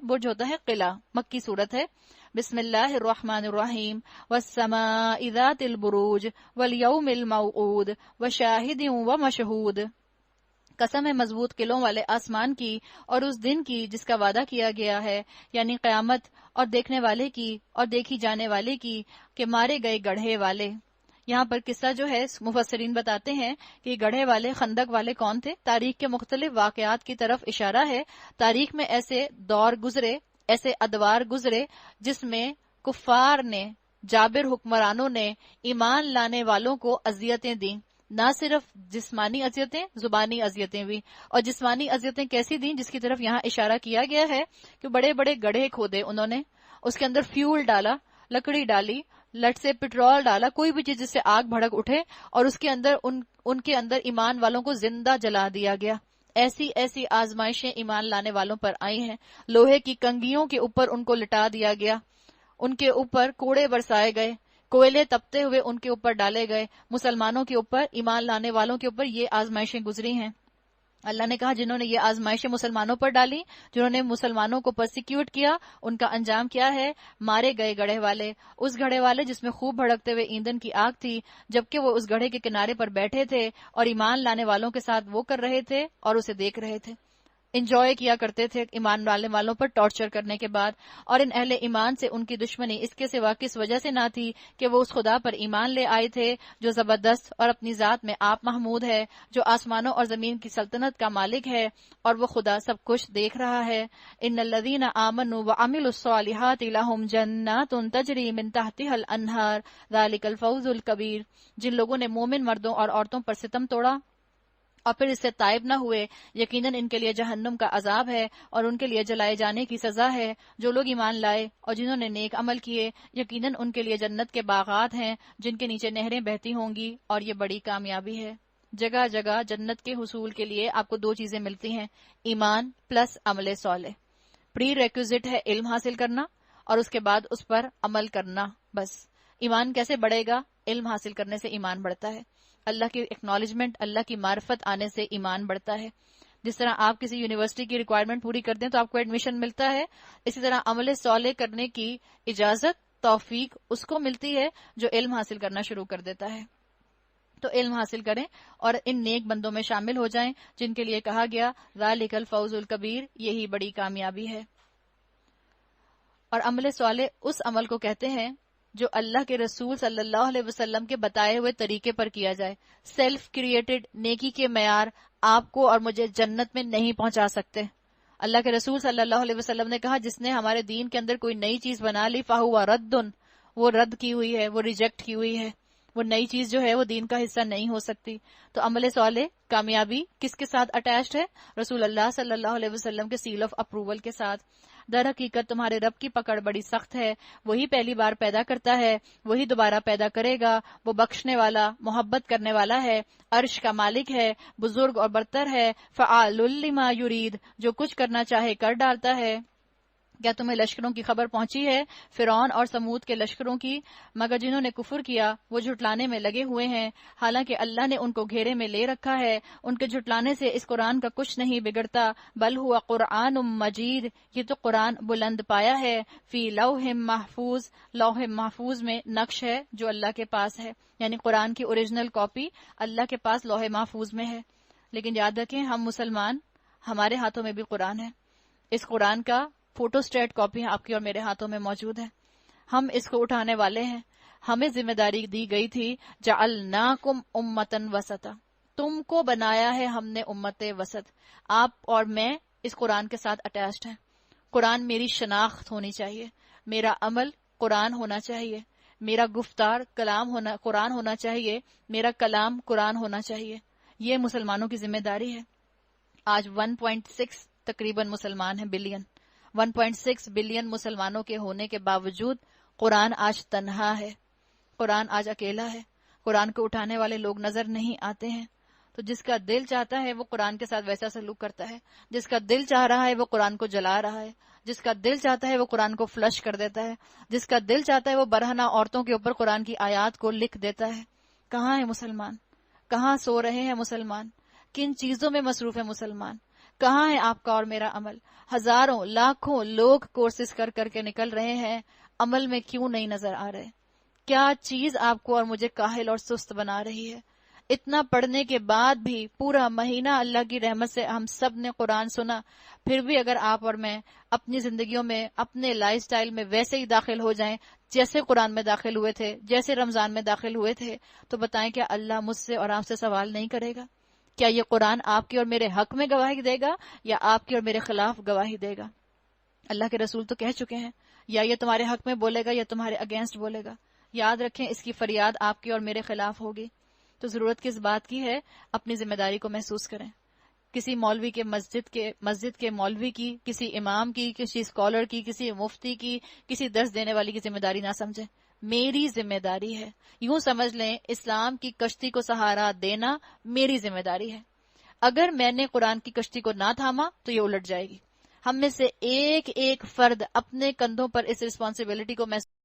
برج ہوتا ہے قلعہ، مکی صورت ہے۔ بسم اللہ الرحمن الرحیم، والسماء ذات البروج والیوم الموعود وشاہد ومشہود۔ قسم ہے مضبوط قلعوں والے آسمان کی اور اس دن کی جس کا وعدہ کیا گیا ہے، یعنی قیامت، اور دیکھنے والے کی اور دیکھی جانے والے کی، کہ مارے گئے گڑھے والے۔ یہاں پر قصہ جو ہے مفسرین بتاتے ہیں کہ گڑھے والے، خندق والے کون تھے۔ تاریخ کے مختلف واقعات کی طرف اشارہ ہے۔ تاریخ میں ایسے دور گزرے، ایسے ادوار گزرے جس میں کفار نے، جابر حکمرانوں نے ایمان لانے والوں کو اذیتیں دیں، نہ صرف جسمانی اذیتیں، زبانی اذیتیں بھی۔ اور جسمانی اذیتیں کیسی دیں، جس کی طرف یہاں اشارہ کیا گیا ہے کہ بڑے بڑے گڑھے کھودے انہوں نے، اس کے اندر فیول ڈالا، لکڑی ڈالی، لٹ سے پٹرول ڈالا، کوئی بھی چیز جس سے آگ بھڑک اٹھے، اور اس کے اندر ان کے اندر ایمان والوں کو زندہ جلا دیا گیا۔ ایسی ایسی آزمائشیں ایمان لانے والوں پر آئی ہیں۔ لوہے کی کنگھیوں کے اوپر ان کو لٹا دیا گیا، ان کے اوپر کوڑے برسائے گئے، کوئلے تپتے ہوئے ان کے اوپر ڈالے گئے۔ مسلمانوں کے اوپر، ایمان لانے والوں کے اوپر یہ آزمائشیں گزری ہیں۔ اللہ نے کہا جنہوں نے یہ آزمائشیں مسلمانوں پر ڈالی، جنہوں نے مسلمانوں کو پرسیکیوٹ کیا، ان کا انجام کیا ہے؟ مارے گئے گڑھے والے۔ اس گڑھے والے جس میں خوب بھڑکتے ہوئے ایندھن کی آگ تھی، جبکہ وہ اس گڑھے کے کنارے پر بیٹھے تھے اور ایمان لانے والوں کے ساتھ وہ کر رہے تھے اور اسے دیکھ رہے تھے، انجوائے کیا کرتے تھے ایمان لانے والوں پر ٹارچر کرنے کے بعد۔ اور ان اہل ایمان سے ان کی دشمنی اس کے سوا کس وجہ سے نہ تھی کہ وہ اس خدا پر ایمان لے آئے تھے جو زبردست اور اپنی ذات میں آپ محمود ہے، جو آسمانوں اور زمین کی سلطنت کا مالک ہے، اور وہ خدا سب کچھ دیکھ رہا ہے۔ ان الذین آمنوا وعملوا الصالحات لهم جنات تجری من تحتها الانہار ذلک الفوز الکبیر۔ جن لوگوں نے مومن مردوں اور عورتوں پر ستم توڑا اور پھر اس سے تائب نہ ہوئے، یقیناً ان کے لیے جہنم کا عذاب ہے اور ان کے لیے جلائے جانے کی سزا ہے۔ جو لوگ ایمان لائے اور جنہوں نے نیک عمل کیے، یقیناً ان کے لیے جنت کے باغات ہیں جن کے نیچے نہریں بہتی ہوں گی، اور یہ بڑی کامیابی ہے۔ جگہ جگہ جنت کے حصول کے لیے آپ کو دو چیزیں ملتی ہیں، ایمان پلس عمل صالح۔ پری ریکوزٹ ہے علم حاصل کرنا اور اس کے بعد اس پر عمل کرنا۔ بس ایمان کیسے بڑھے گا؟ علم حاصل کرنے سے ایمان بڑھتا ہے۔ اللہ کی ایکنالجمنٹ، اللہ کی معرفت آنے سے ایمان بڑھتا ہے۔ جس طرح آپ کسی یونیورسٹی کی ریکوائرمنٹ پوری کر دیں تو آپ کو ایڈمیشن ملتا ہے، اسی طرح عمل صالح کرنے کی اجازت، توفیق اس کو ملتی ہے جو علم حاصل کرنا شروع کر دیتا ہے۔ تو علم حاصل کریں اور ان نیک بندوں میں شامل ہو جائیں جن کے لیے کہا گیا ذالک الفوز الکبیر، یہی بڑی کامیابی ہے۔ اور عمل صالح اس عمل کو کہتے ہیں جو اللہ کے رسول صلی اللہ علیہ وسلم کے بتائے ہوئے طریقے پر کیا جائے۔ سیلف کریٹڈ نیکی کے معیار آپ کو اور مجھے جنت میں نہیں پہنچا سکتے۔ اللہ کے رسول صلی اللہ علیہ وسلم نے کہا جس نے ہمارے دین کے اندر کوئی نئی چیز بنا لی فَهُوَ رَدٌّ، وہ رد کی ہوئی ہے، وہ ریجیکٹ کی ہوئی ہے، وہ نئی چیز جو ہے وہ دین کا حصہ نہیں ہو سکتی۔ تو عمل صالح کامیابی کس کے ساتھ اٹیچڈ ہے؟ رسول اللہ صلی اللہ علیہ وسلم کے سیل آف اپروول کے ساتھ۔ در حقیقت تمہارے رب کی پکڑ بڑی سخت ہے، وہی پہلی بار پیدا کرتا ہے، وہی دوبارہ پیدا کرے گا، وہ بخشنے والا، محبت کرنے والا ہے، عرش کا مالک ہے، بزرگ اور برتر ہے، فعال لما یرید، جو کچھ کرنا چاہے کر ڈالتا ہے۔ کیا تمہیں لشکروں کی خبر پہنچی ہے، فرعون اور سمود کے لشکروں کی؟ مگر جنہوں نے کفر کیا وہ جھٹلانے میں لگے ہوئے ہیں، حالانکہ اللہ نے ان کو گھیرے میں لے رکھا ہے۔ ان کے جھٹلانے سے اس قرآن کا کچھ نہیں بگڑتا، بل ہوا قرآن مجید، یہ تو قرآن بلند پایا ہے، فی لوح محفوظ، لوح محفوظ میں نقش ہے جو اللہ کے پاس ہے، یعنی قرآن کی اوریجنل کاپی اللہ کے پاس لوح محفوظ میں ہے۔ لیکن یاد رکھیں ہم مسلمان، ہمارے ہاتھوں میں بھی قرآن ہے، اس قرآن کا فوٹو اسٹیٹ کاپی آپ کی اور میرے ہاتھوں میں موجود ہے، ہم اس کو اٹھانے والے ہیں۔ ہمیں ذمہ داری دی گئی تھی جعلناکم امتن وسطا، تم کو بنایا ہے ہم نے امت وسط۔ آپ اور میں اس قرآن کے ساتھ اٹیچڈ ہیں۔ قرآن میری شناخت ہونی چاہیے، میرا عمل قرآن ہونا چاہیے، میرا گفتار کلام ہونا قرآن ہونا چاہیے، میرا کلام قرآن ہونا چاہیے۔ یہ مسلمانوں کی ذمہ داری ہے۔ آج 1.6 تقریباً مسلمان ہیں، بلین 1.6 بلین مسلمانوں کے ہونے کے باوجود قرآن آج تنہا ہے، قرآن آج اکیلا ہے، قرآن کو اٹھانے والے لوگ نظر نہیں آتے ہیں۔ تو جس کا دل چاہتا ہے وہ قرآن کے ساتھ ویسا سلوک کرتا ہے، جس کا دل چاہ رہا ہے وہ قرآن کو جلا رہا ہے، جس کا دل چاہتا ہے وہ قرآن کو فلش کر دیتا ہے، جس کا دل چاہتا ہے وہ برہنہ عورتوں کے اوپر قرآن کی آیات کو لکھ دیتا ہے۔ کہاں ہے مسلمان؟ کہاں سو رہے ہیں مسلمان؟ کن چیزوں میں مصروف ہے مسلمان؟ کہاں ہے آپ کا اور میرا عمل؟ ہزاروں لاکھوں لوگ کورسز کر کر کے نکل رہے ہیں، عمل میں کیوں نہیں نظر آ رہے؟ کیا چیز آپ کو اور مجھے کاہل اور سست بنا رہی ہے؟ اتنا پڑھنے کے بعد بھی پورا مہینہ اللہ کی رحمت سے ہم سب نے قرآن سنا، پھر بھی اگر آپ اور میں اپنی زندگیوں میں اپنے لائف سٹائل میں ویسے ہی داخل ہو جائیں جیسے قرآن میں داخل ہوئے تھے، جیسے رمضان میں داخل ہوئے تھے، تو بتائیں کیا اللہ مجھ سے اور آپ سے سوال نہیں کرے گا؟ کیا یہ قرآن آپ کی اور میرے حق میں گواہی دے گا یا آپ کی اور میرے خلاف گواہی دے گا؟ اللہ کے رسول تو کہہ چکے ہیں، یا یہ تمہارے حق میں بولے گا یا تمہارے اگینسٹ بولے گا۔ یاد رکھیں اس کی فریاد آپ کی اور میرے خلاف ہوگی۔ تو ضرورت کس بات کی ہے؟ اپنی ذمہ داری کو محسوس کریں۔ کسی مولوی کے مسجد کے مولوی کی، کسی امام کی، کسی اسکالر کی، کسی مفتی کی، کسی درس دینے والی کی ذمہ داری نہ سمجھیں، میری ذمہ داری ہے۔ یوں سمجھ لیں اسلام کی کشتی کو سہارا دینا میری ذمہ داری ہے۔ اگر میں نے قرآن کی کشتی کو نہ تھاما تو یہ الٹ جائے گی۔ ہم میں سے ایک ایک فرد اپنے کندھوں پر اس رسپانسبلٹی کو محسوس